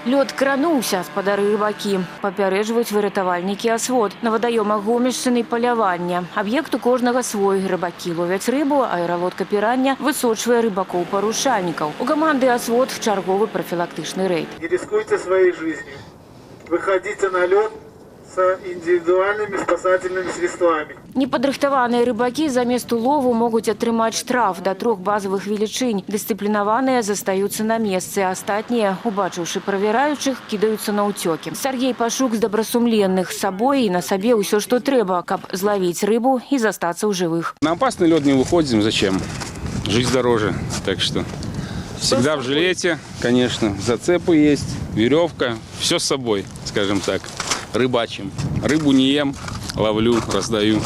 Лёд крануўся, спадары рыбакі. Папярэджваюць выратавальнікі асвод. На вадаёмах Гомельшчыны палявання. Аб'ект у кожнага свой. Рыбакі ловяць рыбу, аэраводка пірання высочвае рыбакоў-парушальнікаў. У каманды асвод чарговы профилактычны рэйд. Не рискуйте своей жизнью. Выходите на лед с индивидуальными спасательными средствами. Непадрыхтаваныя рыбакі замест улову могуць атрымаць штраф да 3 базавых велічынь. Дысцыплінаваныя застаюцца на месцы, астатнія, убачыўшы правяраючых, кідаюцца на ўцёкі. Сергей Пашук з добрасумленных, з сабой і на сабе ўсё, што трэба, каб злавіць рыбу і застацца ў жывых. На опасный лед не выходим, зачем? Жизнь дороже, так что всегда в жилете, конечно, зацепы есть, веревка, все с собой, скажем так. Рыбачим. Рыбу не ем, ловлю, раздаю.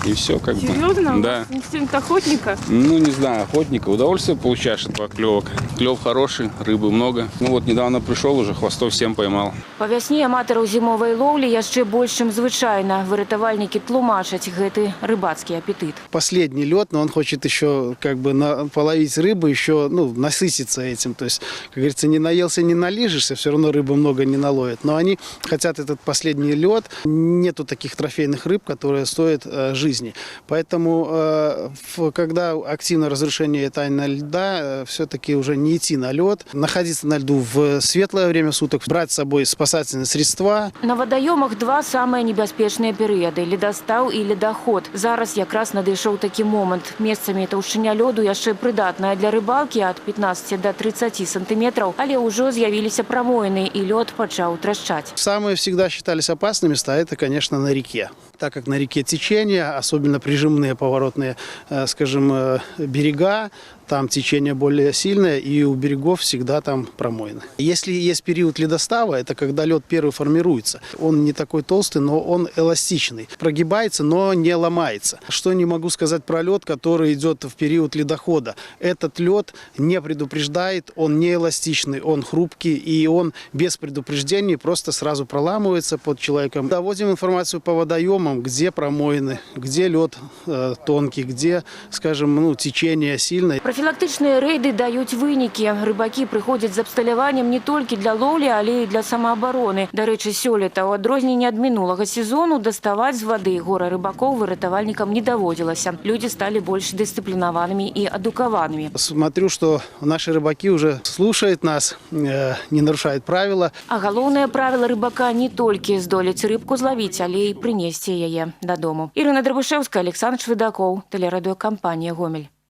И все как бы. Серьезно? Да. Инстинкт охотника? Ну, не знаю, охотника. Удовольствие получаешь от поклевок. Клев хороший, рыбы много. Ну вот недавно пришел, уже хвостов 7 поймал. По вясне аматараў зімовай лоўлі яшчэ больш, чым звычайна. Выратавальнікі тлумачаць гэты рыбацкі апетит. Последний лед, но он хочет еще как бы половить рыбу, еще насытиться этим. То есть, как говорится, не наелся, не налижешься, все равно рыбы много не наловят. Но они хотят этот последний лед. Нету таких трофейных рыб, которые стоят жизни. Поэтому, когда активное разрушение тайного льда, все-таки уже не идти на лед, находиться на льду в светлое время суток, брать с собой спасательные средства. На вадаёмах два самыя небяспечныя перыяды – ледастаў і ледаход. Зараз якраз надышоў такі момант. Месцамі таўшчыня лёду яшчэ прыдатная для рыбалкі ад 15 до 30 сантиметров, але ўжо з'явіліся прамоіны і лёд пачаў трашчаць. Самые всегда считались опасными места – это, конечно, на реке. Так как на реке течение, особенно прижимные поворотные, скажем, берега, там течение более сильное, и у берегов всегда там промоины. Если есть период ледостава, это когда лед первый формируется. Он не такой толстый, но он эластичный. Прогибается, но не ломается. Что не могу сказать про лед, который идет в период ледохода. Этот лед не предупреждает, он не эластичный, он хрупкий, и он без предупреждения просто сразу проламывается под человеком. Доводим информацию по водоемам, где промоины, где лед тонкий, где, скажем, течение сильное. Профілактычныя рэйды даюць вынікі. Рыбакі прыходзяць з абсталяваннем не толькі для лоўлі, але і для самаабароны. Дарэчы, сёлета ў адрозненне ад мінулага сезону даставаць з вады гора рыбакоў выратавальнікам не даводзілася. Людзі сталі больш дысцыплінаванымі і адукаванымі. Смотрю, что наши рыбаки уже слушают нас, не нарушают правила. А галоўнае правіла рыбака не толькі здолець рыбку злавіць, але і прынесці яе дадому. Ірына Драбышэўская, Александр Шведакоў, тэлерадыёкампанія «Гомель».